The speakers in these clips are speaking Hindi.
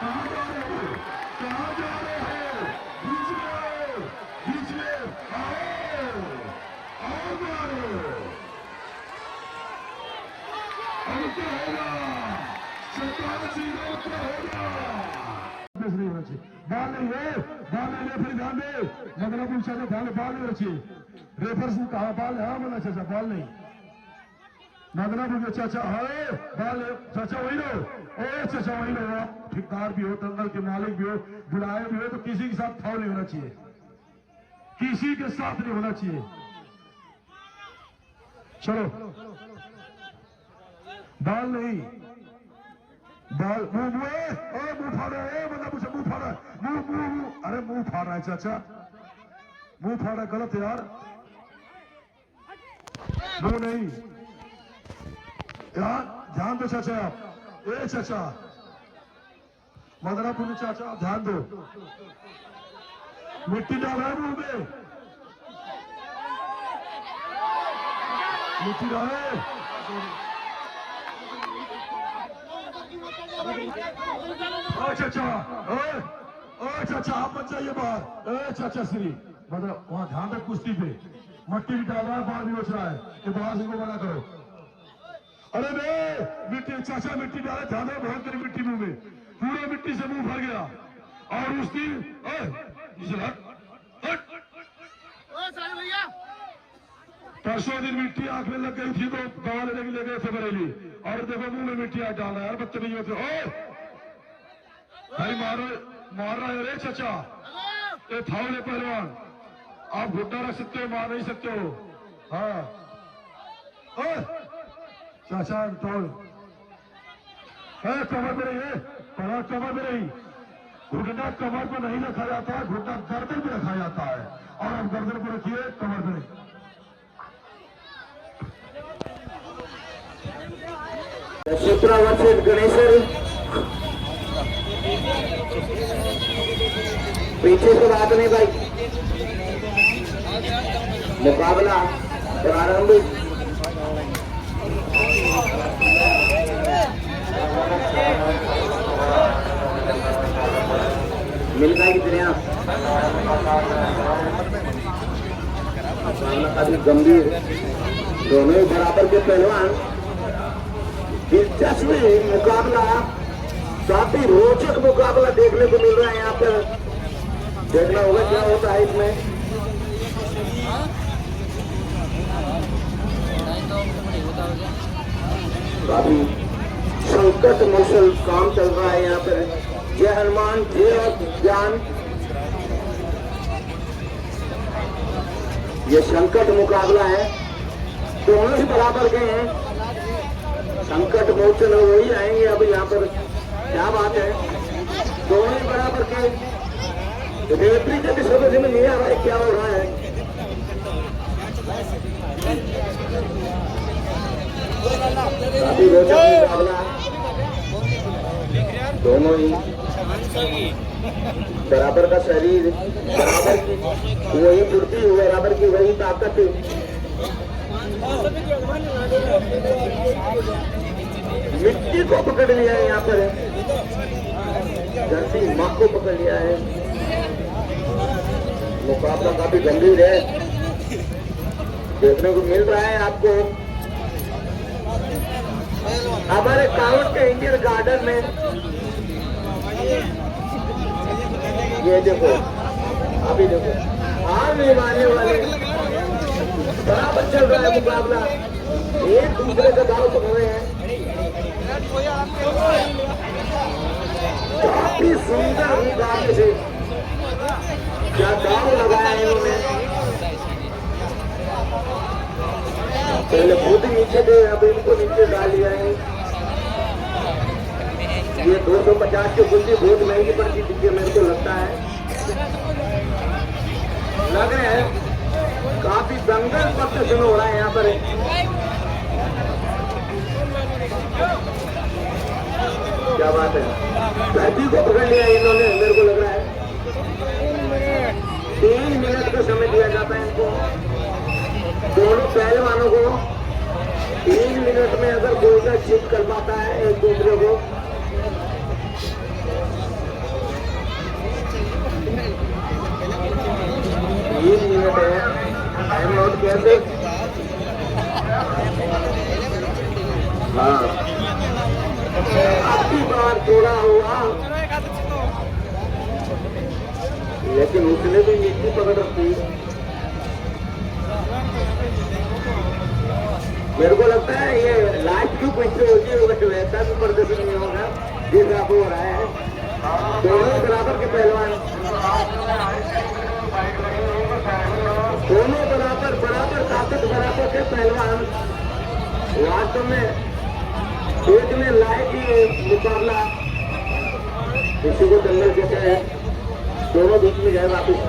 कहाँ जा रहे हो? बीच में आओ मारो। अब क्या होगा? शताब्दी में क्या होगा? नहीं होना चाहिए, बाल नहीं है, बाल नहीं है, फिर ध्यान दे, मतलब पूछा था ध्यान, बाल नहीं रखिए, रेफर से कहा बाल है, बोला चाचा बाल नहीं, मगना बोले चाचा हाय बाल चाचा वही लो, ओ चाचा वही लो, आप ठेकेदार भी हो, दंगल के मालिक भी हो, बुलाए भी हो, तो किसी के साथ फाउल नहीं होना चाहिए, किसी के साथ नहीं होना चाहिए। चलो बाल नहीं, बाल मुंह मुंह फाड़ रहा है, मतलब मुझे मुंह फाड़ रहा है, मुंह अरे मुंह फाड़ रहा है चाचा, मुंह फाड़ रहा है, गलत यार, मुंह नहीं यार, ध्यान दो चाचा आप, ए चाचा मदनापुर चाचा आप ध्यान दो, मिट्टी डाल रहा है मुंह में, मिट्टी डाले, चाचा चाचा आप मत जाइए बाहर, चाचा श्री मतलब वहां ध्यान रख, कुश्ती पे मट्टी भी डाल रहा है, बाहर भी बच रहा है, ये बाहर से को मना करो। अरे नहीं मिट्टी, चाचा मिट्टी डाले, ध्यान रख, बहुत तेरी मिट्टी मुंह में, पूरे मिट्टी से मुंह भर गया, और उस दिन परसों दिन मिट्टी आंख में लग गई थी तो दवा लेने के लिए गए थे बरेली, और देखो मुंह में मिट्टी डाल रहा है यार, बदतमीजी होते हो भाई, मारो मार रहा है रे चाचा, ये फाउल है पहलवान, आप घुटना रख सकते हो, मार नहीं सकते हो, हाँ चाचा तोड़ है, कमर में रही है, पड़ा कमर में रही, घुटना कमर पर नहीं रखा जाता है, घुटना गर्दन पे रखा जाता है, और आप गर्दन पर रखिए, कमर में नहीं। 17 वर्षीय गणेशर पीछे से बात नहीं भाई, मुकाबला प्रारंभ, मिल गई दुनिया काफी गंभीर, दोनों ही बराबर के पहलवान, दिलचस्प मुकाबला, काफी रोचक मुकाबला देखने को मिल रहा है यहाँ पर, देखना होगा क्या होता है इसमें। काफी संकट मौसल काम चल रहा है यहाँ पर, जय हनुमान जय और ज्ञान, ये संकट मुकाबला है, दोनों ही बराबर के हैं, संकट मोचन वही आएंगे अब यहाँ पर, क्या बात है, दोनों ही बराबर के, रेफरी के भी समझ में नहीं आ रहा है क्या हो रहा है, काफी रोचक मुकाबला, दोनों ही बराबर का शरीर, बराबर की वही फुर्ती, बराबर की वही ताकत, मिट्टी को पकड़ लिया है यहाँ पर, धरती माँ को पकड़ लिया है, मुकाबला काफी गंभीर है, देखने को मिल रहा है आपको हमारे काउंट के इंडियन गार्डन में। ये देखो अभी देखो हार नहीं मानने वाले, बराबर चल रहा है मुकाबला, एक दूसरे का दाव पकड़ रहे हैं, काफी सुंदर मुकाबले से क्या दाव लगाया है इन्होंने, पहले खुद नीचे थे, अब इनको नीचे डाल लिया है। ये 250 की कुल्फी बहुत महंगी पड़ती थी मेरे को लगता है, लग रहा है काफी दंगल प्रदर्शन हो रहा है यहाँ पर, क्या बात है, धरती को पकड़ लिया इन्होंने, मेरे को लग रहा है 3 मिनट का समय दिया जाता है इनको, दोनों पहलवानों को 3 मिनट में अगर कोई का चिट कर पाता है एक दूसरे को कैसे हाँ अब की बार थोड़ा हुआ, लेकिन उसने भी मिट्टी पकड़ रखी। मेरे को लगता है ये लाइफ की पीछे होगी, वैसा भी प्रदर्शन नहीं होगा जिस आप हो रहा है। दोनों बराबर के पहलवान, दोनों बराबर ताकत बराबर के पहलवान वास्तव में देखने लायक ही मुकाबला किसी को दंगल कहते हैं। दोनों बीच में जाए वापिस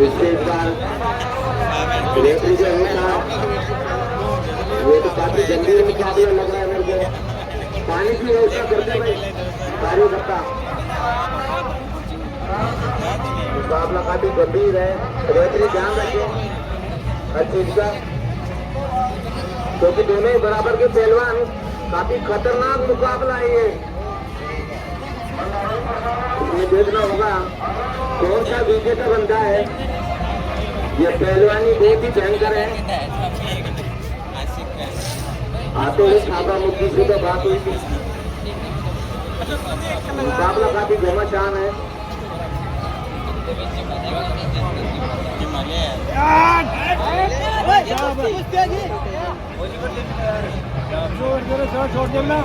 इससे इस बार रेफरी जो होता वो तो काफी गंभीर मुकाबला लग रहा है मेरे को। पानी की व्यवस्था करते भाई कार्यकर्ता, मुकाबला काफी गंभीर है। रेफरी ध्यान रखे हर चीज का, क्योंकि दोनों ही बराबर के पहलवान, काफी खतरनाक मुकाबला है ये। ये देखना होगा कौन सा विजेता बनता है। ये पहलवानी बहुत ही भयंकर है। आते हुए छापा मुक्ति से तो बात हुई थी। मुकाबला काफी घमासान है। छोड़ देना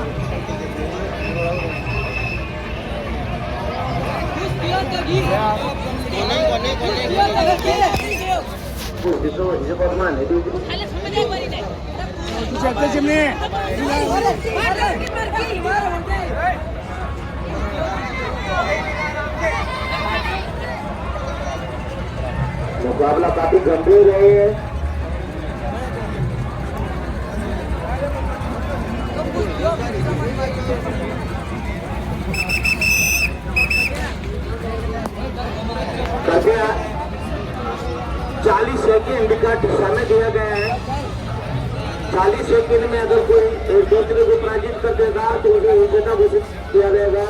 मुकाबला काफी गंभीर है। कृपया 40 सेकेंड का समय दिया गया है। 40 सेकेंड में अगर कोई एक दूसरे को पराजित कर देगा तो उसे विजेता घोषित किया जाएगा।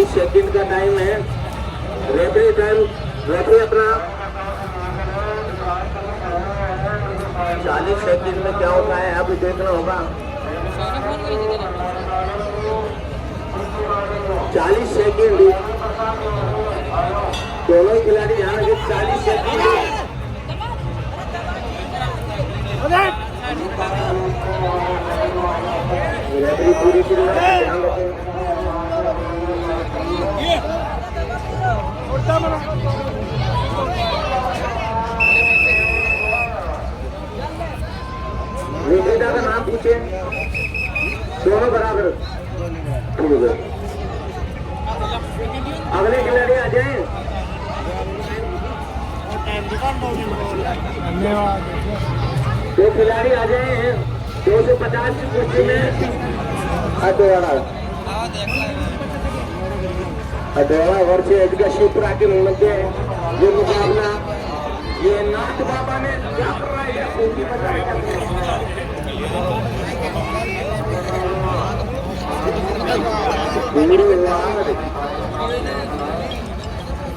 सेकंड का टाइम है। रेफरी टाइम, रेफरी अपना 40 सेकंड में क्या होता है अभी देखना होगा। 40 सेकंड दोनों खिलाड़ी ध्यान रखे। 40 सेकंड रेफरी पूरी ध्यान रखें। विजेता का नाम पूछे। दोनों बराबर। ठीक है, अगले खिलाड़ी आ जाए। दो खिलाड़ी आ जाए 250 की कुर्सी में। अडोड़ा वर्ष एजगा शिवपुरा के मध्ये ये मुकाबला, ये नाथ बाबा ने क्या कर रहा है उनकी बताएगा।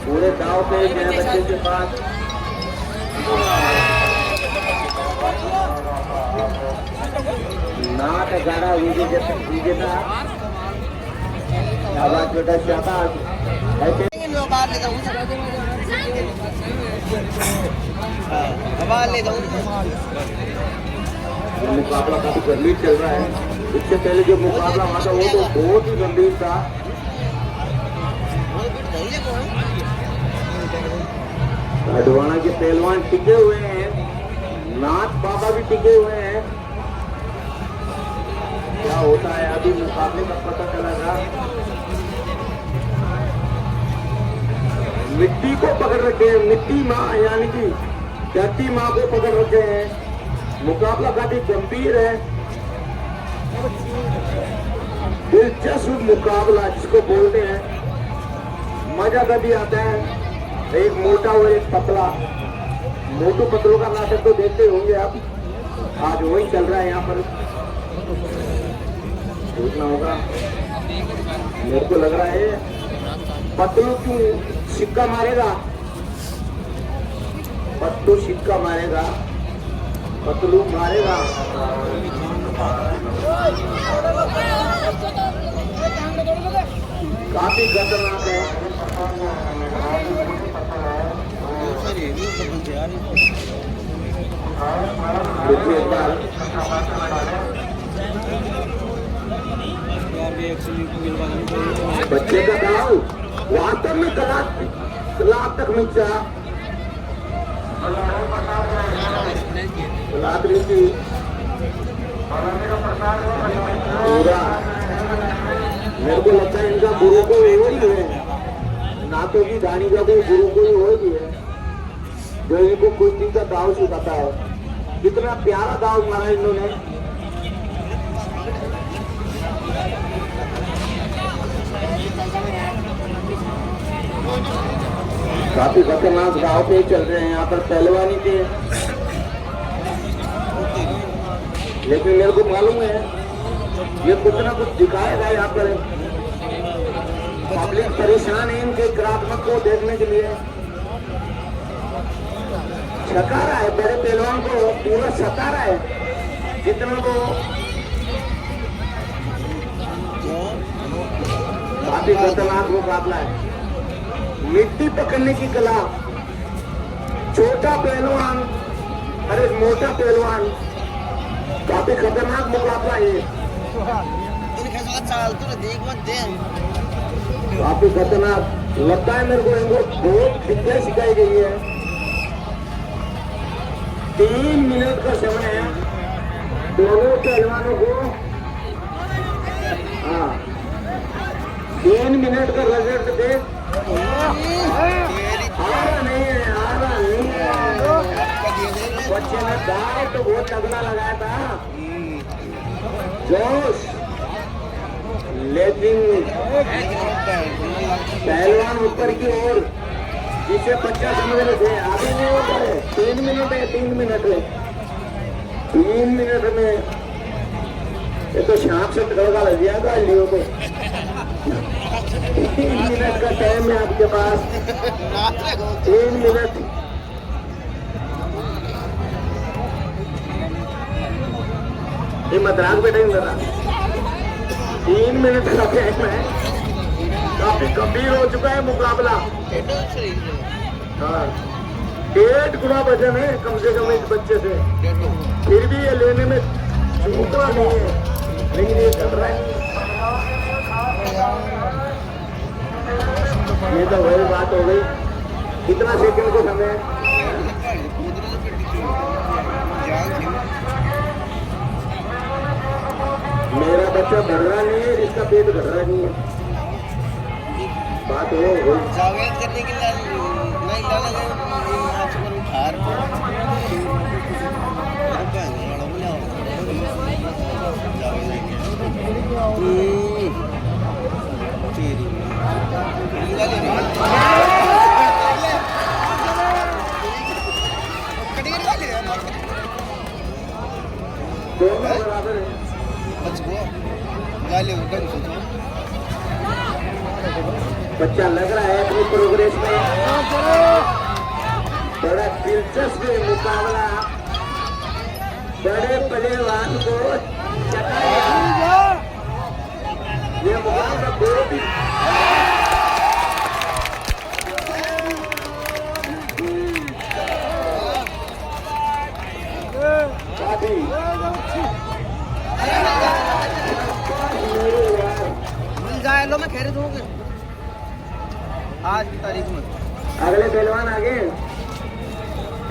पूरे गांव पे गए बच्चे के पास नाथ गाड़ा विजेता आवाज बेटा शाबाश। मुकाबला काफी गंभीर चल रहा है। इससे पहले जो मुकाबला हुआ था वो तो बहुत ही गंभीर था। अडवाणा के पहलवान टिके हुए हैं, नाथ बाबा भी टिके हुए हैं। क्या होता है अभी मुकाबले का पता चलेगा। मिट्टी को पकड़ रखे हैं, मिट्टी माँ यानी कि धरती माँ को पकड़ रखे हैं। मुकाबला काफी गंभीर है, दिलचस्प मुकाबला जिसको बोलते हैं। मजा कभी आता है। एक मोटा और एक पतला, मोटू पतलों का नाटक तो देखते होंगे आप। आज वही चल रहा है यहाँ पर। सोचना होगा। मेरे को लग रहा है पत्तू क्यों सिक्का मारेगा, पत्तू सिक्का मारेगा, पतलू मारेगा। काफी खतरनाक है। देखिए एक बार बच्चे का दाव वास्तव में कलाक तक मिचा पूरा। मेरे को लगता है इनका गुरु को ही है, नातों की दानी का कोई गुरु को ही हो ही है जो इनको कुश्ती का दाव सिखाता है। कितना प्यारा दाव मारा इन्होंने। काफी खतरनाक दाव पे चल रहे हैं यहाँ पर पहलवानी के। लेकिन मेरे को मालूम है ये कुछ ना कुछ दिखाएगा यहाँ पर। पब्लिक परेशान है इनके क्रात्मक को देखने के लिए। छका रहा है बड़े पहलवान को, पूरा सता रहा है जितना को। काफी खतरनाक मुकाबला है। मिट्टी पकड़ने की कला, छोटा पहलवान अरे मोटा पहलवान, काफी खतरनाक मुकाबला है। काफी खतरनाक लगता है मेरे को। इनको बहुत विद्या सिखाई गई है। 3 मिनट का समय है दोनों पहलवानों को। हाँ 3 मिनट का रिजल्ट दे। आ रहा नहीं है। बच्चे ने दाव तो बहुत तगड़ा लगाया था जोश, लेकिन पहलवान ऊपर की ओर जिसे 50 समझ रहे थे आगे नहीं होता है। 3 मिनट है, 3 मिनट है। 3 मिनट में ये तो सांप से तड़का लग गया था लियो को। 3 मिनट का टाइम है आपके पास, 3 मिनट। ये मद्रास बैठेंगे जरा। 3 मिनट का टाइम है। काफी गंभीर हो चुका है मुकाबला। हाँ 1.5 गुना वजन है कम से कम इस बच्चे से, फिर भी ये लेने में चूका नहीं है। लेकिन ये कर रहा है। ये तो वही बात हो गई। कितना सेकंड को समय है? मेरा बच्चा बढ़ रहा नहीं है, इसका पेट घट रहा नहीं है। बात हो जावेद करने के लिए नहीं लाना दोनों बराबर है। बच्चा लग रहा है अपनी प्रोग्रेस में। बड़ा दिलचस्प मुकाबला, बड़े पहलवान को चकाया। ये मुकाबला बहुत ही मिल जाए लो, मैं खैरियत होंगे आज की तारीख में। अगले पहलवान आगे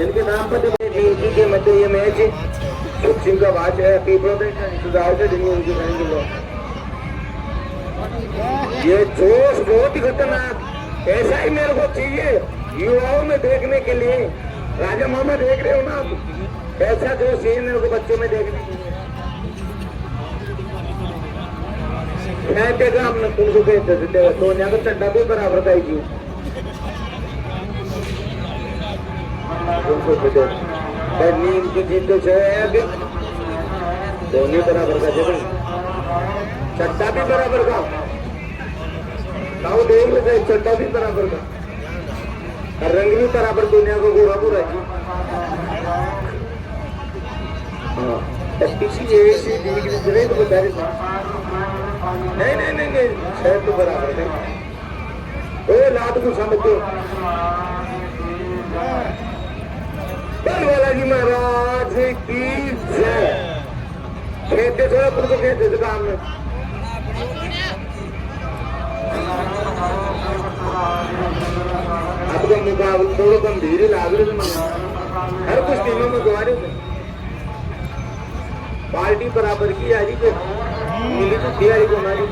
इनके नाम पर इनकी के मध्य ये मैच सिंह का बात है। ये जोश बहुत ही खतरनाक। ऐसा ही मेरे को चाहिए युवाओं में देखने के लिए। राजा मोहम्मद देख रहे हो ना आप, ऐसा जोश चाहिए मेरे को बच्चों में देखने के लिए। कहते हम तुमको कहते थे सोनिया का चड्डा भी बराबर था जी। नींद की जीत तो आगे दोनों बराबर का जगह चड्डा भी बराबर का ताऊ देख लेते चड्डा भी बराबर का और रंग भी बराबर दुनिया को गोरा पूरा किसी ऐसी डिग्री तो बता रहे नहीं शायद तो बराबर नहीं ओ लात को समझो वाला जी महाराज की जय खेते थोड़ा अपन को खेते थे काम में आपका मुकाबला थोड़ा गंभीर लाग रहे थे हर कुछ टीमों में गवा रहे थे पार्टी बराबर की आ रही थे मिली तो थी आई को हमारी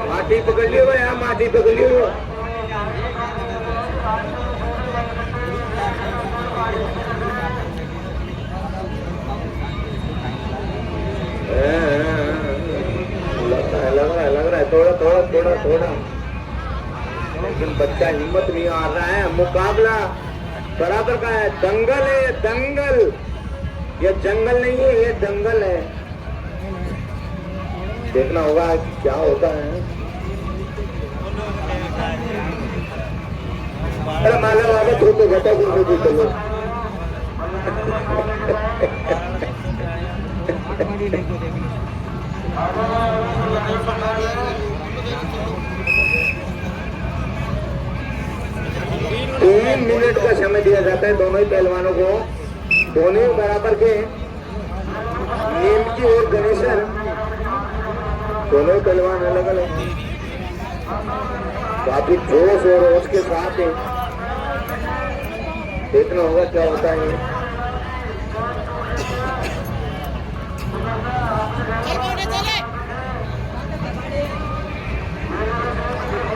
माटी पकड़ लियो यहाँ माटी पकड़ लियो लग रहा है थोड़ा लेकिन बच्चा हिम्मत नहीं आ रहा है मुकाबला बराबर का है दंगल है दंगल ये जंगल नहीं है ये दंगल है देखना होगा क्या होता है अरे माला वाला तो घटा भी चलो 3 मिनट का समय दिया जाता है दोनों ही पहलवानों को दोनों बराबर के नेमकी और गणेशन दोनों पहलवान अलग अलग काफी जोश और होश के साथ है देखना होगा क्या होता है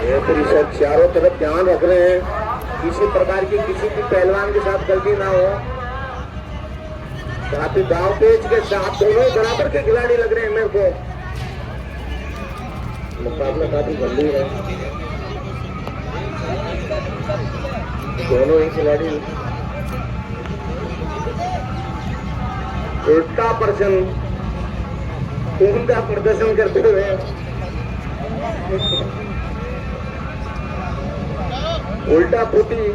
ये परिषद चारों तरफ ध्यान रख रहे हैं किसी प्रकार की किसी भी पहलवान के साथ गलती ना हो काफी दाव पेच के साथ दोनों बराबर के खिलाड़ी लग रहे हैं मेरे को मुकाबला काफी गंभीर है दोनों ही खिलाड़ी उल्टा प्रदर्शन करते हुए उल्टा फूटी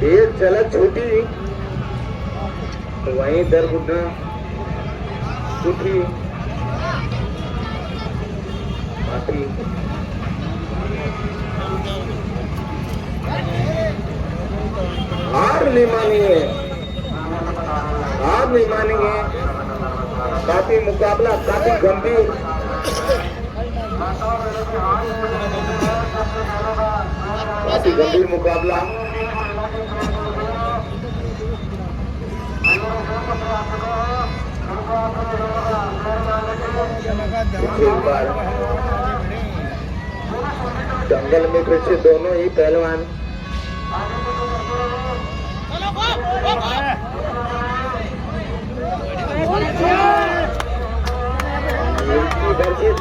एक झलक छूटी वहीं दर घुटना उठी हार नहीं मानेंगे हार नहीं मानेंगे काफी मुकाबला काफी गंभीर काफी गंभीर मुकाबला जंगल में फिर से दोनों ही पहलवान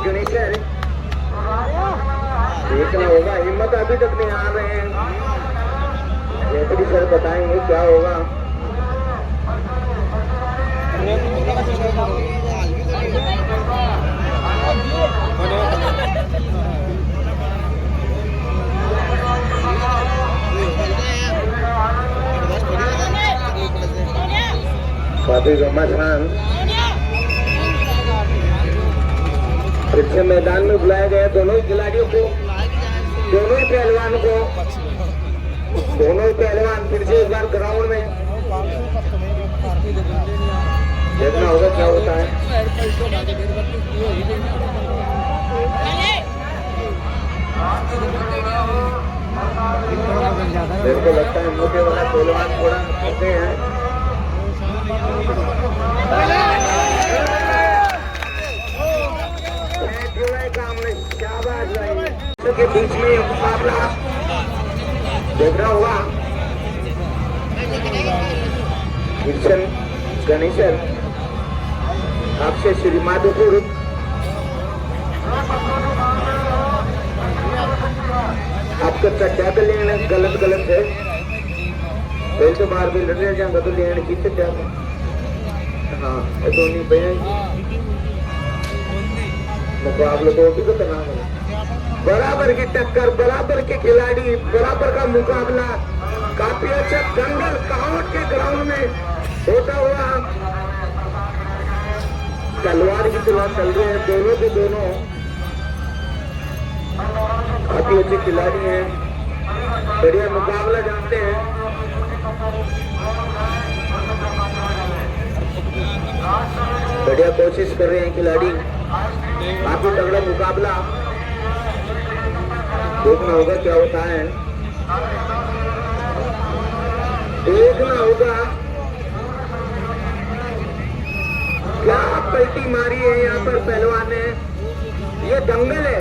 गणेशन देखना होगा हिम्मत अभी तक नहीं आ रहे हैं रेफरी सर बताएंगे क्या होगा काफी घमासान फिर से मैदान में बुलाया गया दोनों ही खिलाड़ियों को दोनों ही पहलवान को दोनों ही पहलवान फिर से एक बार ग्राउंड में देखना होगा क्या होता है मेरे को लगता है मोटे वाला पहलवान थोड़ा करते हैं के बीच में मुकाबला देखना होगा किशन गणेशन आपसे श्री माधोपुर आपका चर्चा कर लेना गलत है पहले बार भी लड़ रहे जाएंगे तो लेन जीत जाएगा। हाँ ये तो नहीं पे मुकाबले तो भी तो करना है। बराबर की टक्कर, बराबर के खिलाड़ी, बराबर का मुकाबला काफी अच्छा जंगल कावट के ग्राउंड में होता हुआ तलवार की तरह चल रहे हैं। दोनों के दोनों काफी अच्छे खिलाड़ी हैं, बढ़िया मुकाबला जानते हैं। बढ़िया कोशिश कर रहे हैं खिलाड़ी, काफी तगड़ा मुकाबला। देखना होगा क्या होता है, देखना होगा क्या पलटी मारी है यहाँ पर पहलवान ने। ये दंगल है,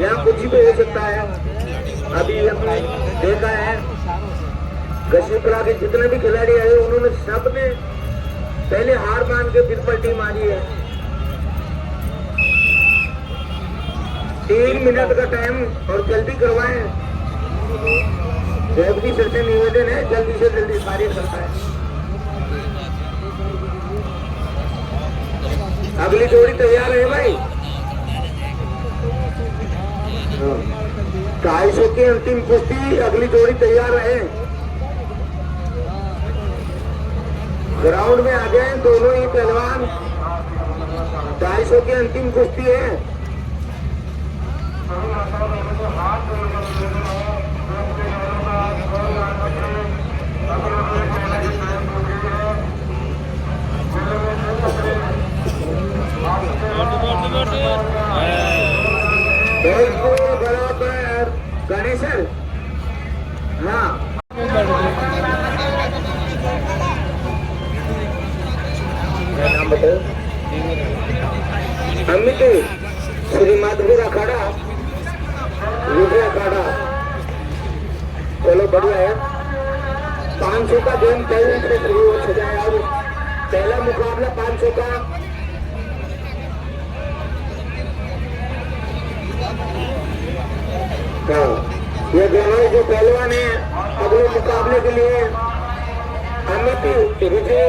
यहाँ कुछ भी हो सकता है। अभी हमने देखा है गशीपुरा के जितने भी खिलाड़ी आए उन्होंने सबने पहले हार मान के फिर पलटी मारी है। 3 मिनट का टाइम और जल्दी करवाएं। जल्दी से निवेदन है, जल्दी से जल्दी कार्य करता है। अगली जोड़ी तैयार है भाई। 250 की अंतिम कुश्ती, अगली जोड़ी तैयार है। ग्राउंड में आ गए दोनों ही पहलवान। 250 की अंतिम कुश्ती है। बिल्कुल बराबर गणेश। हाँ नाम बताओ। अमित श्री माधुपुर अखाड़ा, विजय अखाड़ा। चलो बढ़िया है। 500 का गेम पहले से शुरू हो जाए। और पहला मुकाबला 500 का। हाँ ये दोनों जो पहलवान है अगले मुकाबले के लिए अमित विजय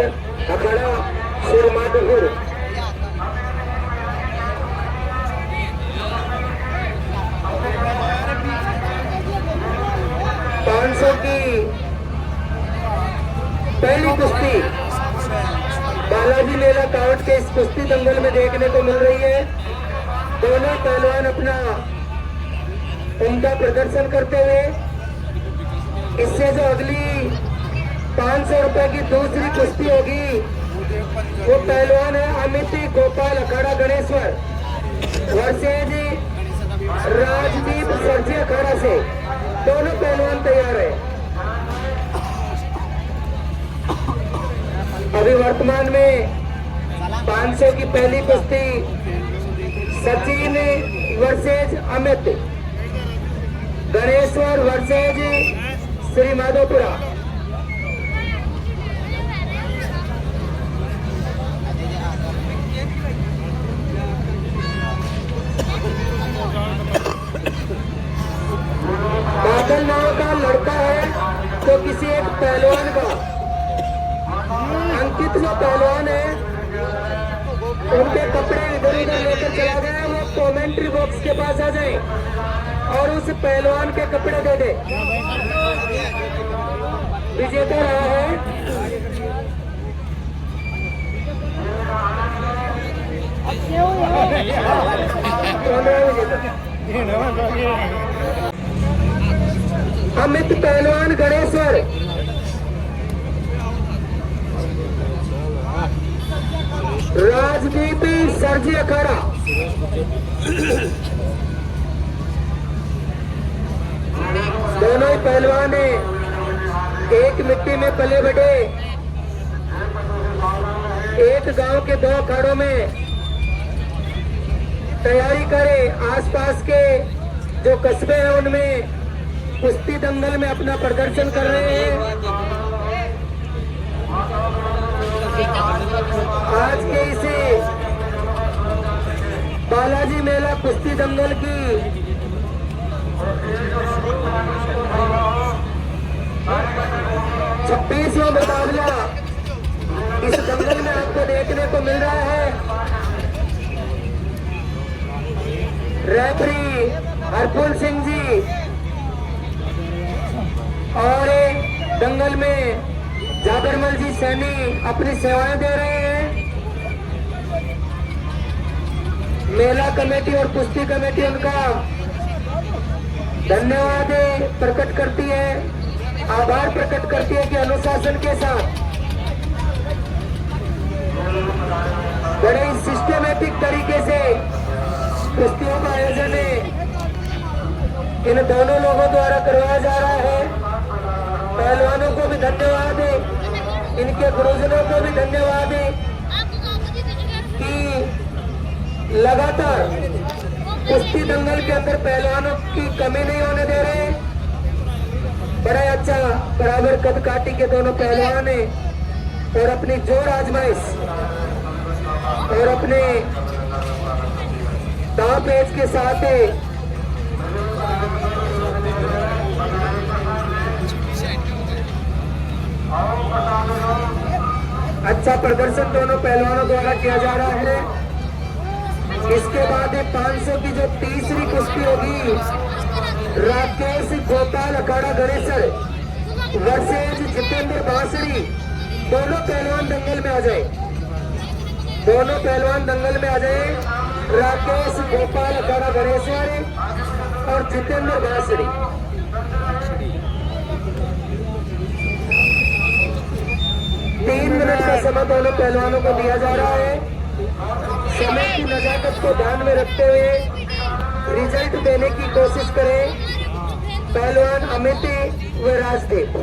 अखाड़ा श्री माधुपुर। की पहली कुश्ती बालाजी मेला कावट के इस कुश्ती दंगल में देखने को मिल रही है। दोनों पहलवान अपना उनका प्रदर्शन करते हुए इससे जो अगली 500 रुपए की दूसरी कुश्ती होगी वो पहलवान है अमित गोपाल अखाड़ा गणेश्वर वर्सेज राजदीप सरजी अखाड़ा से। दोनों पहलवान तैयार है। अभी वर्तमान में 500 की पहली कुश्ती सचिन वर्सेज अमित, गणेश्वर वर्सेज श्री माधोपुरा। बादल नाव का लड़का है तो किसी एक पहलवान का, अंकित जो पहलवान है उनके कपड़े इधर उधर लेकर चला गया। वो कमेंट्री बॉक्स के पास आ जाए और उस पहलवान के कपड़े दे दे। विजेता रहा है अमित पहलवान गणेश्वर। राजदीप सरजी अखाड़ा। दोनों ही पहलवान एक मिट्टी में पले बढ़े, एक गांव के 2 अखाड़ों में तैयारी करे। आसपास के जो कस्बे हैं उनमें कुश्ती दंगल में अपना प्रदर्शन कर रहे हैं। आज के इसे बालाजी मेला कुश्ती दंगल की 26वां मुकाबला इस दंगल में आपको देखने को मिल रहा है। रेफरी हरपुल सिंह जी और दंगल में जाबरमल जी सैनी अपनी सेवाएं दे रहे हैं। मेला कमेटी और कुश्ती कमेटी उनका धन्यवाद प्रकट करती है, आभार प्रकट करती है कि अनुशासन के साथ बड़े सिस्टमेटिक तरीके से कुश्तियों का आयोजन इन दोनों लोगों द्वारा करवाया जा रहा है। पहलवानों को भी धन्यवाद है, इनके गुरुजनों को भी धन्यवाद है कि लगातार कुश्ती दंगल के अंदर पहलवानों की कमी नहीं होने दे रहे। बड़ा अच्छा बराबर कद काटी के दोनों पहलवान हैं और अपनी जोर आजमाइश और अपने दांव पेच के साथ अच्छा प्रदर्शन दोनों पहलवानों द्वारा किया जा रहा है। इसके बाद 500 की जो तीसरी कुश्ती होगी, राकेश गोपाल अखाड़ा गणेशर वर्सेज जितेंद्र बांसुरी। दोनों पहलवान दंगल में आ जाए, दोनों पहलवान दंगल में आ जाए। राकेश गोपाल अखाड़ा गणेशर और जितेंद्र बांसुरी। 3 मिनट का समय दोनों पहलवानों को दिया जा रहा है। समय की नजाकत को ध्यान में रखते हुए रिजल्ट देने की कोशिश करें। पहलवान अमित व राजदीप,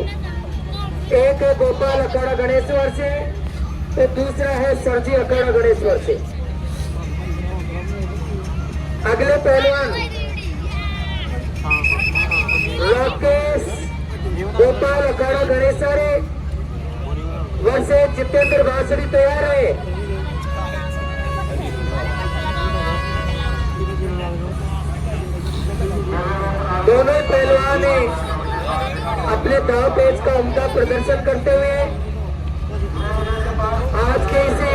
एक है गोपाल अखाड़ा गणेश्वर से तो दूसरा है सरजी अखाड़ा गणेश्वर से। अगले पहलवान राकेश गोपाल अखाड़ा गणेश्वर वर्सेज जितेंद्र बांसुरी तैयार है। दोनों पहलवान अपने दांव पेच का उम्दा प्रदर्शन करते हुए आज के इसे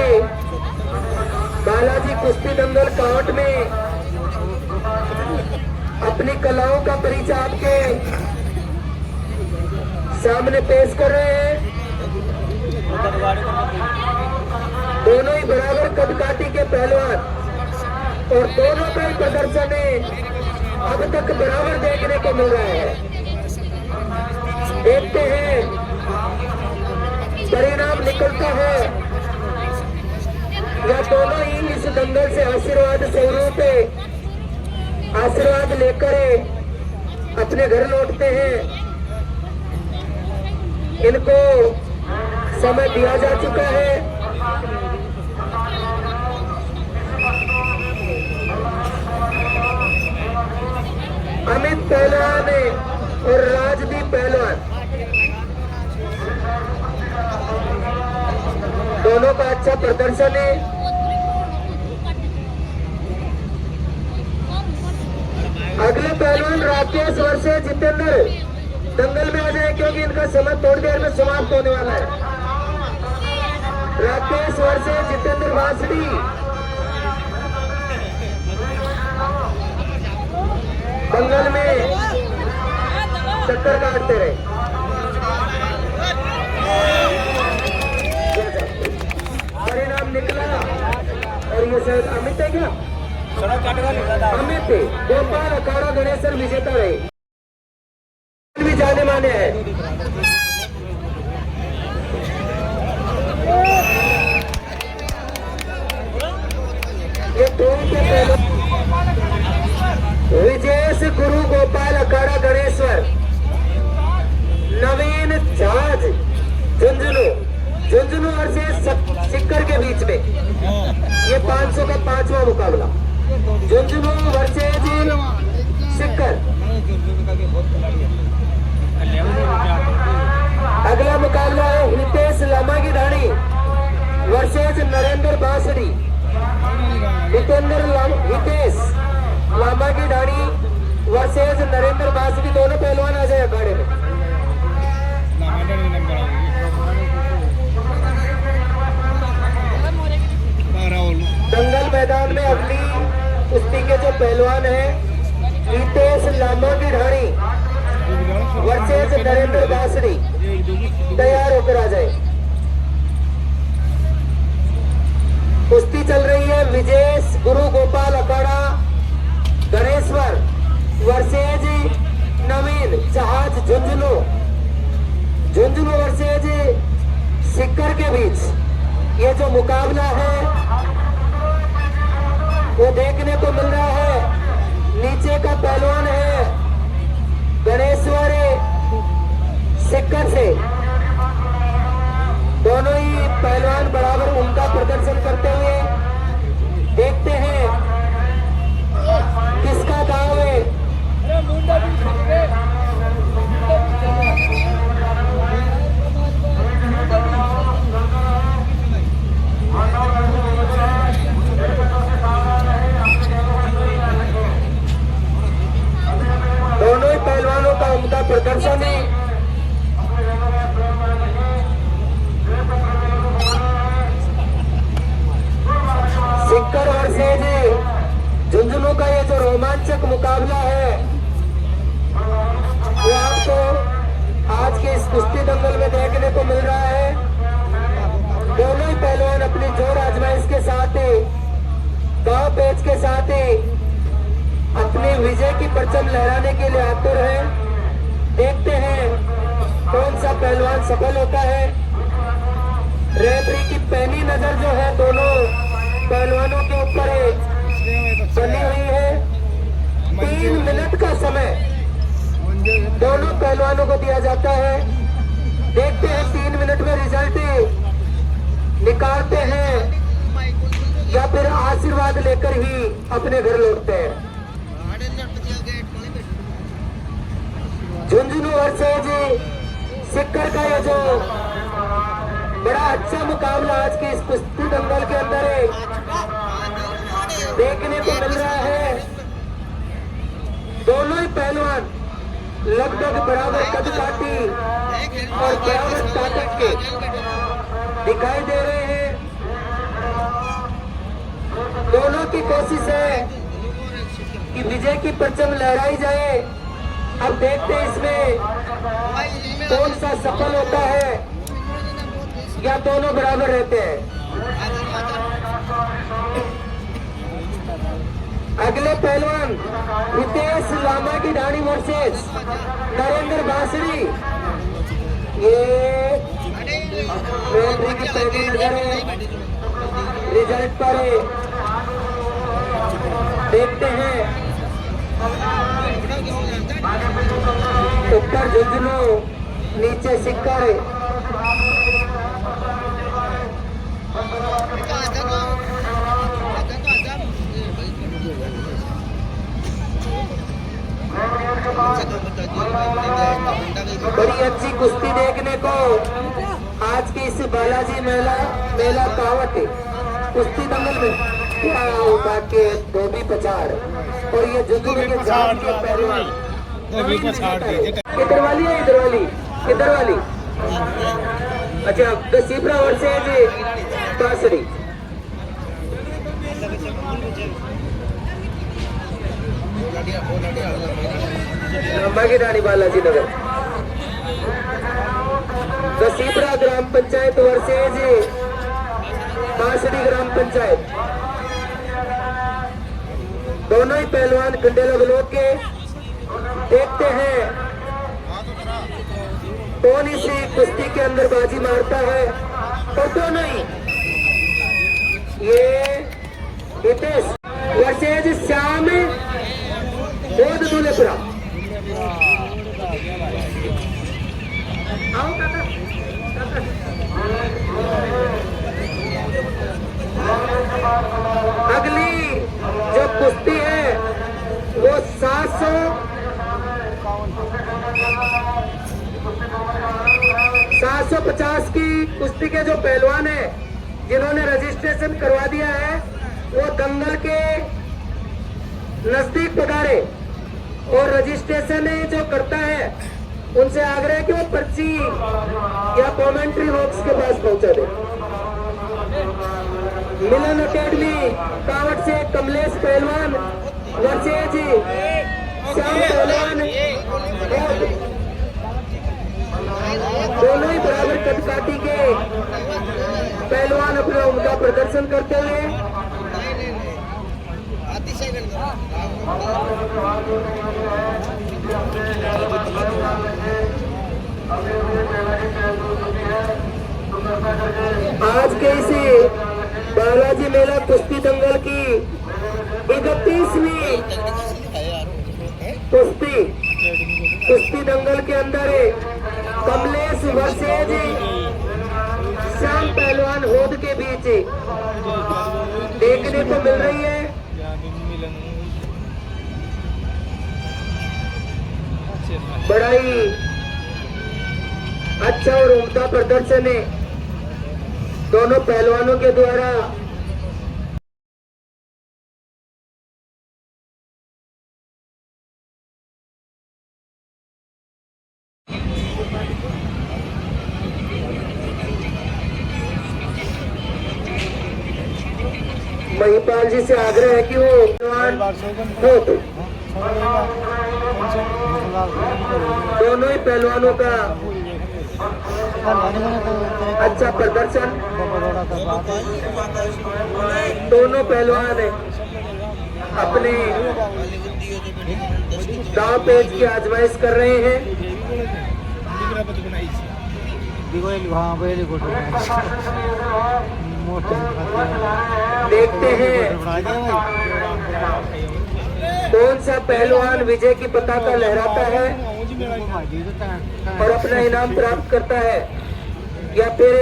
बालाजी कुश्ती दंगल काउंट में अपनी कलाओं का परिचय आपके सामने पेश कर रहे हैं। दोनों ही बराबर कदकाठी के पहलवान और दोनों का ही प्रदर्शन अब तक बराबर देखने को मिल रहा है। देखते हैं परिणाम निकलता है या दोनों ही इस दंगल से आशीर्वाद स्वरूप आशीर्वाद लेकर अपने घर लौटते हैं। इनको समय दिया जा चुका है। अमित पहलवान और राजदीप पहलवान दोनों का अच्छा प्रदर्शन है। अगले पहलवान राकेश वर्षे जितेंद्र दंगल में आ जाए क्योंकि इनका समय थोड़ी देर में समाप्त होने वाला है। राकेश वर्षे जितेंद्र बांसुरी दंगल में चक्कर काटते रहे। परिणाम निकला और ये शायद अमित है क्या? अमित गोपाल अखाड़ा गणेशर विजेता रहे, भी जाने माने हैं। ये दोनों के पहले विजेश गुरु गोपाल अखाड़ा गणेश्वर, नवीन झाज झुंझुनू और से सिक्कर के बीच में ये 500 का 5वां मुकाबला। झुंझुनू वर्सेज सिक्कर। अगला मुकाबला है हितेश लामा की ढाणी वर्सेज नरेंद्र बांसुरी। हितेश लामा की ढाणी वर्सेज नरेंद्र बांसुरी। दोनों पहलवान आ जाए अखाड़े में। पहलवान है हितेश लामा की ढाणी वर्सेस नरेंद्र बासड़ी, तैयार होकर आ जाए। कुश्ती चल रही है विजेश गुरु गोपाल अखाड़ा गणेश्वर वर्सेज नवीन जहाज झुंझुनू वर्सेज सिक्कर के बीच ये जो मुकाबला है वो देखने को मिल रहा है। नीचे का पहलवान है गणेश्वर सिक्कर से, दोनों ही पहलवान बराबर उनका प्रदर्शन करते हुए देखते हैं किसका दाव है। दोनों ही पहलवानों का उनका प्रदर्शन है। सिक्कर और सेज झुंझुनू का ये जो रोमांचक मुकाबला है वो आपको आज के इस कुश्ती दंगल में देखने को मिल रहा है। दोनों ही पहलवान अपनी जोर आजमाइश के साथ ही दांव पेच के साथ ही अपनी विजय की परचम लहराने के लिए आतुर है। देखते हैं कौन सा पहलवान सफल होता है। रेफरी की पहली नजर जो है दोनों पहलवानों के ऊपर बनी हुई है। 3 मिनट का समय दोनों पहलवानों को दिया जाता है। देखते हैं 3 मिनट में रिजल्ट निकालते हैं या फिर आशीर्वाद लेकर ही अपने घर लौटते हैं। झुंझुनू वर्सेज सिक्कर का ये जो बड़ा अच्छा मुकाबला आज के इस कुश्ती दंगल के अंदर देखने को मिल रहा है। दोनों ही पहलवान लगभग बराबर कद काटी और बराबर ताकत के दिखाई दे रहे हैं। दोनों की कोशिश है कि विजय की परचम लहराई जाए। अब देखते हैं इसमें कौन सा सफल होता है या दोनों बराबर रहते हैं। अगले पहलवान हितेश लामा की ढाणी वर्सेस नरेंद्र बासड़ी। ये रेफरी की पहली नजर है रिजल्ट पर देखते हैं। ऊपर झुंझुनू नीचे सिक्कर। बड़ी अच्छी कुश्ती देखने को आज की इस बालाजी मेला कावट कुश्ती दंगल में क्या उठा के धोबी पछाड़ और ये झुंझुनू के जान के पहलवान किधर वाली है इधर वाली अच्छा दसीपरा वर्सेज बासड़ी। लंबागी रानी बालाजी नगर दसीपरा ग्राम पंचायत वर्सेज बासड़ी ग्राम पंचायत। दोनों ही पहलवान खंडेला ब्लॉक के। देखते हैं कौन इसी कुश्ती के अंदर बाजी मारता है। और दोनों ही ये हितेश वर्सेज श्याम बोध दूल्हेपुरा। अगली जो कुश्ती है वो 750 की कुश्ती के जो पहलवान है जिन्होंने रजिस्ट्रेशन करवा दिया है वो दंगल के नजदीक पधारे और रजिस्ट्रेशन जो करता है उनसे आग्रह है कि वो पर्ची या कमेंट्री बॉक्स के पास पहुंचा दे। मिलन अकेडमी कावट से कमलेश पहलवान वर्सेज श्याम पहलवान और दोनों ही बराबर कदकाठी के पहलवान अपना उमदा प्रदर्शन करते हुए आज के इसी बालाजी मेला कुश्ती दंगल की 31वीं कुश्ती दंगल के अंदर कमलेश वर्सेज श्याम पहलवान होद के बीच देखने को मिल रही है। बड़ा ही अच्छा और उम्दा प्रदर्शन है दोनों पहलवानों के द्वारा। महिपाल जी से आग्रह है कि वो दोनों ही पहलवानों का अच्छा प्रदर्शन, दोनों पहलवान अपने दांव पेच की आजमाइश कर रहे हैं। देखते हैं कौन सा पहलवान विजय की पताका लहराता है और अपना इनाम प्राप्त करता है, या फिर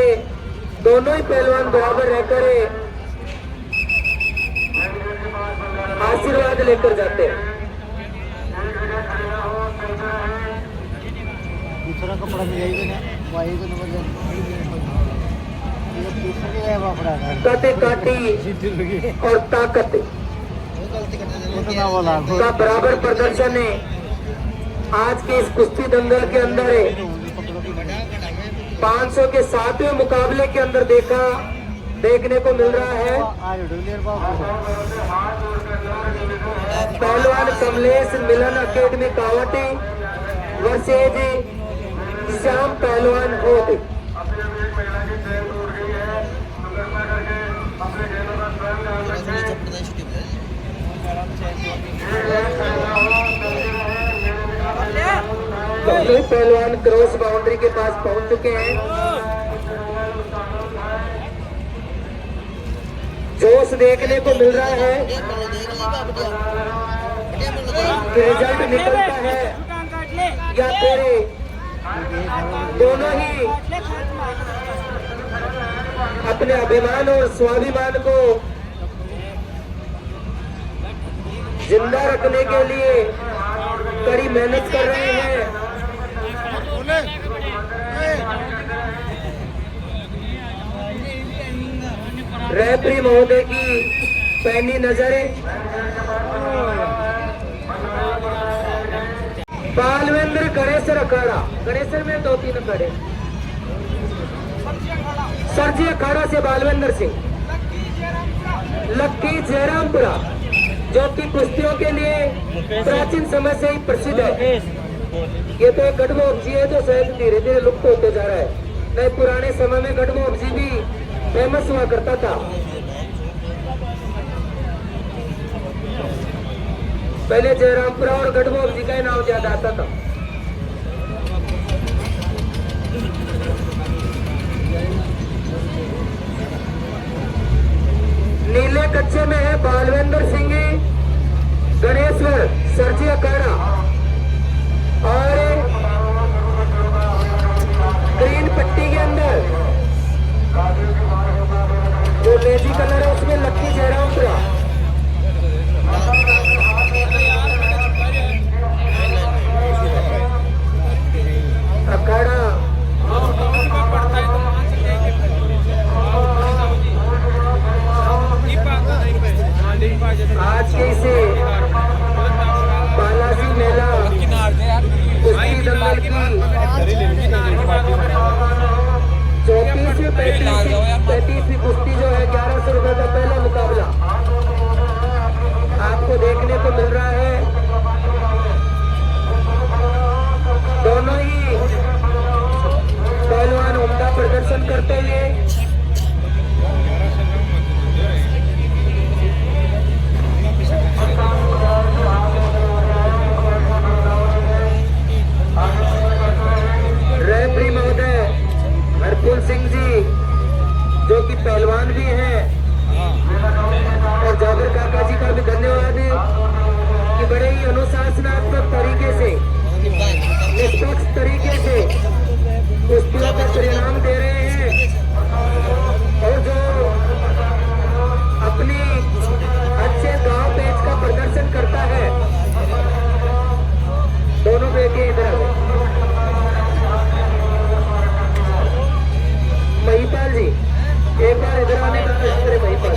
दोनों ही पहलवान बराबर रहकर आशीर्वाद लेकर जाते हैं। दूसरा कपड़ा मिलेगा ना वाई को नंबर कते काटी और ताकत का बराबर प्रदर्शन है आज के इस कुश्ती दंगल के अंदर है। 500 के 7वें मुकाबले के अंदर देखने को मिल रहा है। पहलवान कमलेश मिलन अकेडमी कावटी वर्सेज श्याम पहलवान होद। दोनों पहलवान क्रॉस बाउंड्री के पास पहुंच चुके हैं। जोश देखने को मिल रहा है कि रिजल्ट निकलता है या फिर दोनों ही अपने अभिमान और स्वाभिमान को जिंदा रखने के लिए कड़ी मेहनत कर रहे हैं। रेफरी महोदय की पैनी नजरें बालवेंद्र गणेशर अखाड़ा, गणेशर में 2-3 अखाड़े, सरजी अखाड़ा से बालवेंद्र सिंह, लक्की जयरामपुरा जो कि कुश्तियों के लिए प्राचीन समय से ही प्रसिद्ध है। ये तो एक गढ़वा उपजी है जो शायद धीरे धीरे लुप्त होते जा रहा है। नहीं, पुराने समय में गढ़वा उपजी भी फेमस हुआ करता था। पहले जयरामपुरा और गढ़वा उपजी का ही नाम ज्यादा आता था। नीले कच्चे में है बालवेंद्र सिंह गणेश्वर सरजी अखाड़ा और ग्रीन पट्टी के अंदर जो लेजी कलर है उसमें लक्की जयरामपुरा। अखाड़ा आज के इसे बालाजी का प्रदर्शन करते हुए रेफरी महोदय हरपुल सिंह जी जो कि पहलवान भी हैं और जाबिर काका जी का भी धन्यवाद कि बड़े ही अनुशासनात्मक तरीके से निष्पक्ष तरीके से कुश्तियों का परिणाम दे रहे हैं और जो अपनी अच्छे गांव पेच का प्रदर्शन करता है। दोनों बेटे इधर महिपाल जी एक बार इधर आने का कोशिश करें। महिपाल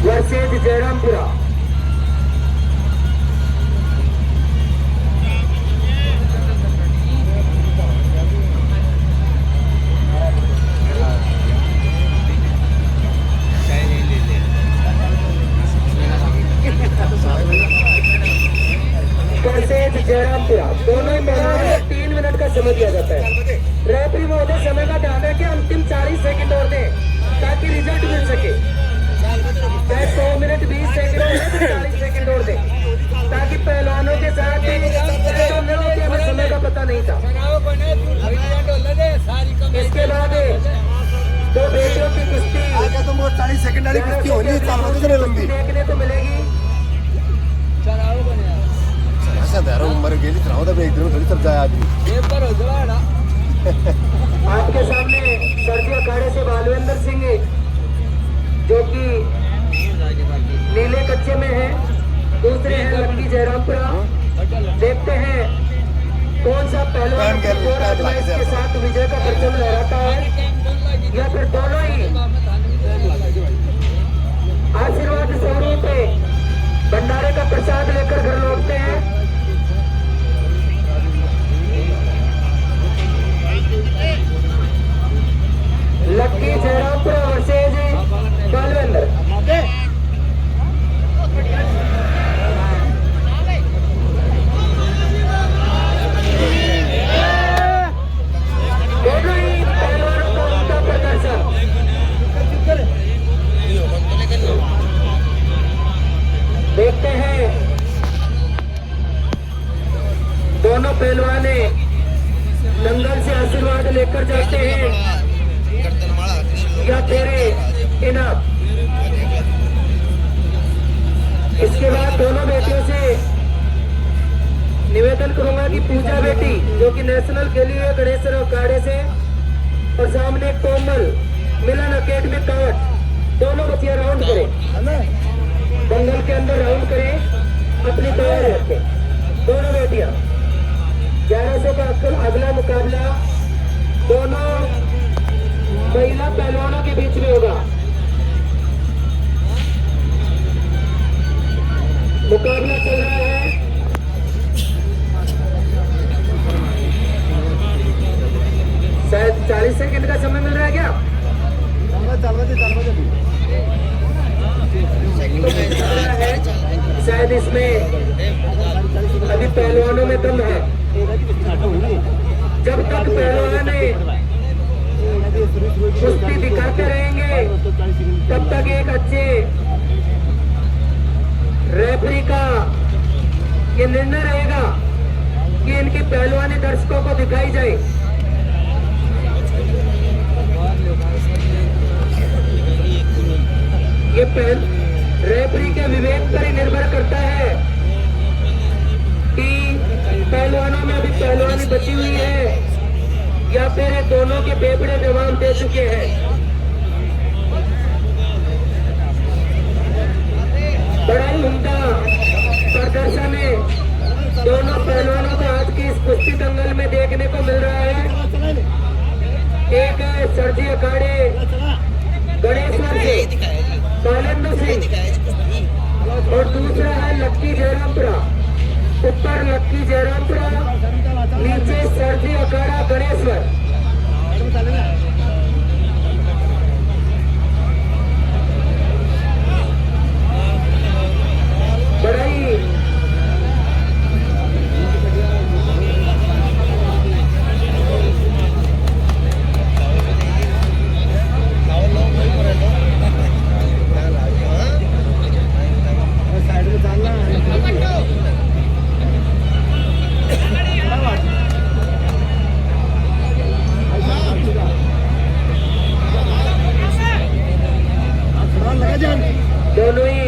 वर्सेज जयरामपुरा। वर्सेज जयरामपुरा दोनों ही मैदान में 3 मिनट का समय दिया जाता है। रेफरी महोदय समय का ध्यान रखें, अंतिम 40 सेकंड और दें ताकि रिजल्ट मिल सके। चाहे 100 मिनट 20 सेकंड और 40 सेकंड और दें ताकि पहलवानों के साथ हमें समय का पता नहीं था। इसके बाद 2 बेटियों की कुश्ती 40 सेकंड वाली कुश्ती होनी है लंबी देखने को मिलेगी। उम्र गेली एकदम थोड़ी सब जाए आदमी। आपके सामने सर्दी अखाड़े से बालवेंद्र सिंह जो कि नीले कच्चे में है, दूसरे हैं लक्की जयरामपुरा। देखते हैं कौन सा पहलवान के साथ विजय का परचम लहराता है या फिर दोनों ही आशीर्वाद स्वरूप भंडारे का प्रसाद लेकर घर लौटते हैं। लक्की जयरामपुरा वर्सेज बालवेंद्र। दोनों ही पहलवानों का उनका प्रदर्शन देखते हैं। दोनों पहलवाने दंगल से आशीर्वाद लेकर जाते हैं या तेरे इनाम। इसके बाद दोनों बेटियों से निवेदन करूंगा कि पूजा बेटी जो कि नेशनल खेली है गणेश अखाड़े से और सामने कोमल मिलन अकेडमी कावट, दोनों बच्चियां राउंड करें, दंगल के अंदर राउंड करें, अपनी तैयारी रखें। दोनों बेटियां 1100 का अगला मुकाबला दोनों महिला पहलवानों के बीच में होगा। मुकाबला चल रहा है। शायद 40 सेकंड का समय मिल रहा है क्या? शायद इसमें अभी पहलवानों में दम है। जब तक पहलवान कुश्ती दिखाते रहेंगे तब तक एक अच्छे रेफरी का ये निर्णय रहेगा कि इनकी पहलवानी दर्शकों को दिखाई जाए। ये रेफरी के विवेक पर ही निर्भर करता है कि पहलवानों में अभी पहलवानी बची हुई है या फिर दोनों के बेबड़े जवाब दे चुके हैं। कुश्ती दंगल में देखने को मिल रहा है। एक है सरजी अखाड़े गणेश्वर से कालेंदु सिंह और दूसरा है लक्की जयरामपुरा। ऊपर लक्की जयरामपुरा, नीचे सरजी अखाड़ा गणेश्वर। बड़ाई दोनों ही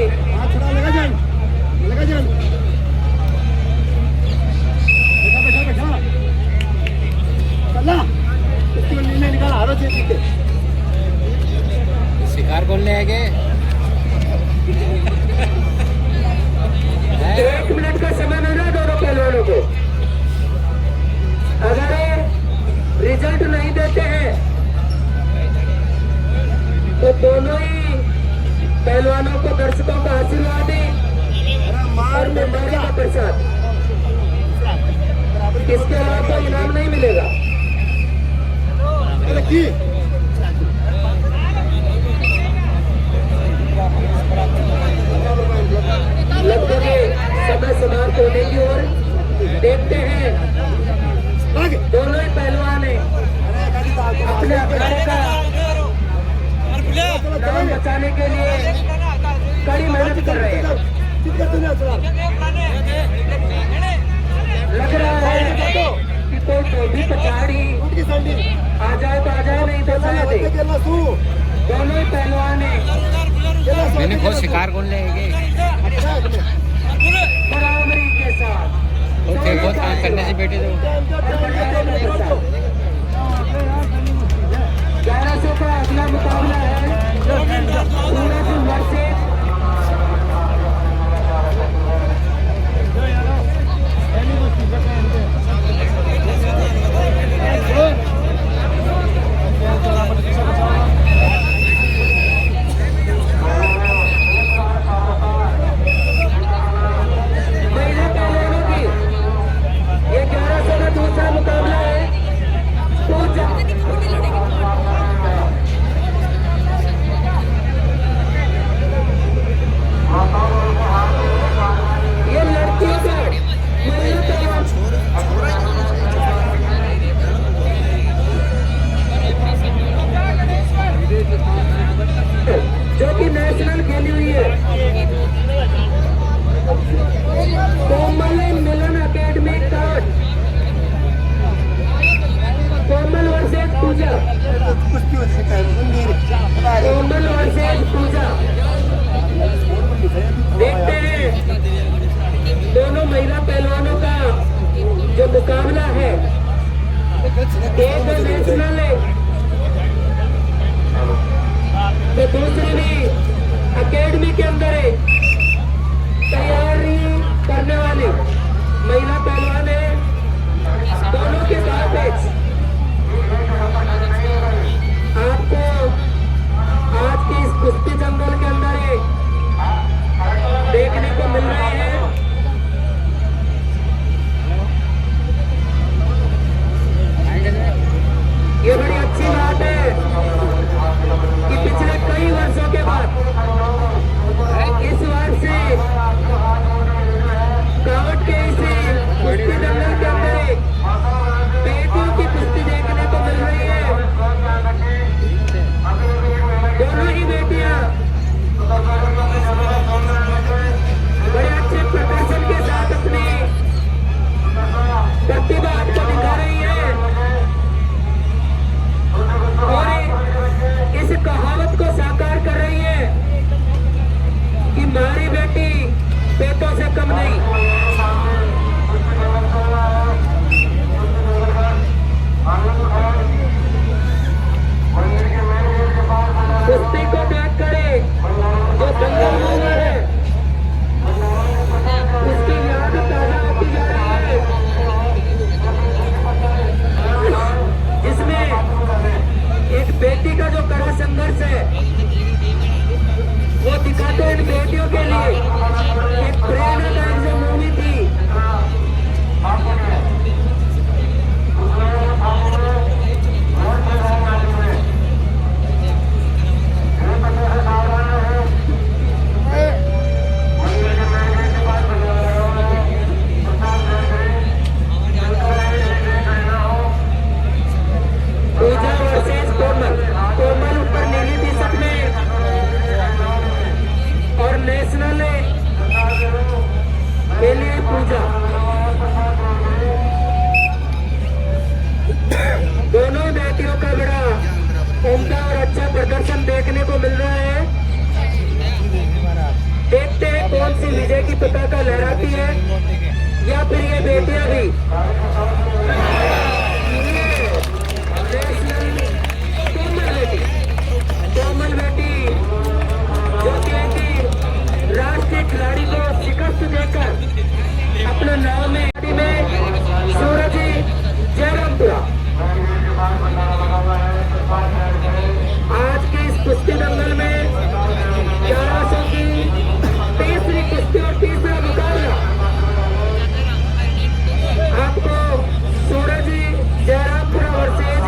शिकार कौन ले आएंगे? 1 मिनट का समय मिल रहा है दोनों पहलवानों को। अगर रिजल्ट नहीं देते हैं तो दोनों ही पहलवानों को दर्शकों का आशीर्वाद और मेहमानी का प्रसाद, इसके अलावा कोई इनाम नहीं मिलेगा। लगभग समय समाप्त होने की ओर देखते हैं। दोनों ही पहलवान अपने अखाड़े का नाम बचाने के लिए कड़ी मेहनत कर रहे हैं। लग रहा है कि कोई टोपी पछाड़ी आ जाए तो आ जाए, नहीं तो शायद दोनों ही पहलवान मैंने खुद शिकार कौन ले आएंगे? बराबरी के साथ ओके, बहुत काम करने से बैठे थे। 1100 का अगला मुकाबला है सूरज वर्सेस महिला पहलवानों की। ये 1100 का दूसरा मुकाबला है। ये लड़कियों का महिला पहलवान जो कि नेशनल खेली हुई है। कोमल मिलन अकेडमी कार्ड, कोमल वर्सेस पूजा, कोमल वर्सेस पूजा। देखते हैं दोनों महिला पहलवानों का जो मुकाबला है। एक नेशनल है तो दूसरी भी अकेडमी के अंदर है। तैयारी करने वाली महिला पहलवान है। दोनों के साथ आपको आज की इस कुश्ती जंगल के अंदर देखने को मिल रहे हैं। ये बड़ी अच्छी बात है कि पिछले कई वर्षों के बाद इस वर्ष से कावट के इस कुश्ती दंगल के अंदर बेटियों की कुश्ती देखने को मिल रही है। दोनों ही बेटियां बड़े अच्छे प्रदर्शन के साथ अपनी प्रतिभा आपको दिखा रही है और इस कहावत को साकार कर रही है कि हमारी बेटी पेटों से कम नहीं। कुश्ती को देख करे जो दंगल हुआ है उसकी याद ताजा होती जा रही है। नेशनल के लिए पूजा। दोनों बेटियों का बड़ा उम्दा और अच्छा प्रदर्शन देखने को मिल रहा है। देखते हैं कौन सी विजय की पताका लहराती है या फिर ये बेटियां भी कोमल बेटी जो कि राष्ट्रीय खिलाड़ी को शिकस्त देकर अपने नाम में सूरज जयरामपुरा आज के इस कुश्ती दंगल में 1100 की तीसरी कुश्ती और तीसरा मुकाबला आपको सूरज जयरामपुरा वर्सेज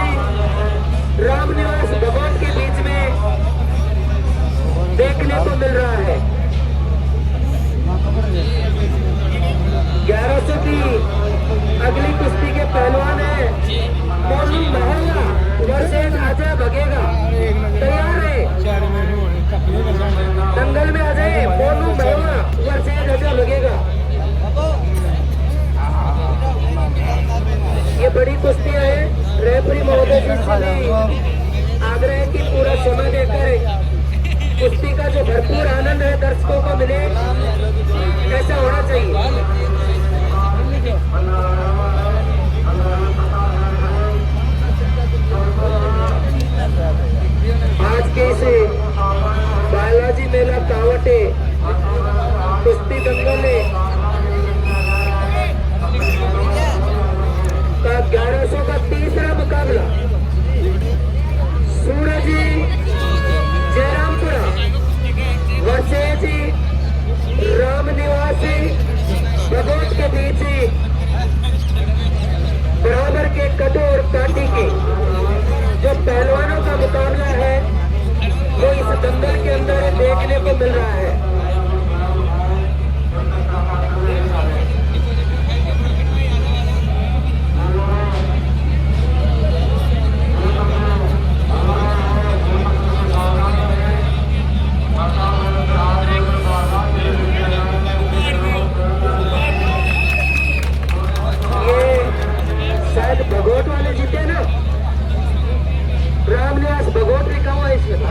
रामनिवास भगवान के बीच में देखने को मिल रहा है। 1100 की अगली कुश्ती के पहलवान है मोनू महंगा वर्सेज अजय बघेगा। तैयार है दंगल में अजय मोनू महंगा वर्सेज अजय बघेगा। ये बड़ी कुश्तियां है। रेफरी महोदय जी से भी आग्रह की पूरा समय देकर कुश्ती का जो भरपूर आनंद है दर्शकों को मिले, ऐसा होना चाहिए। आज के इस बालाजी मेला कावटे कुश्ती दंगल का 1100 का तीसरा मुकाबला सूरज जयरामपुरा वर्सेज रामनिवासी भगवत के बीच बराबर के कटोर काटी के जो पहलवानों का मुकाबला है वो इस दंगल के अंदर देखने को मिल रहा है।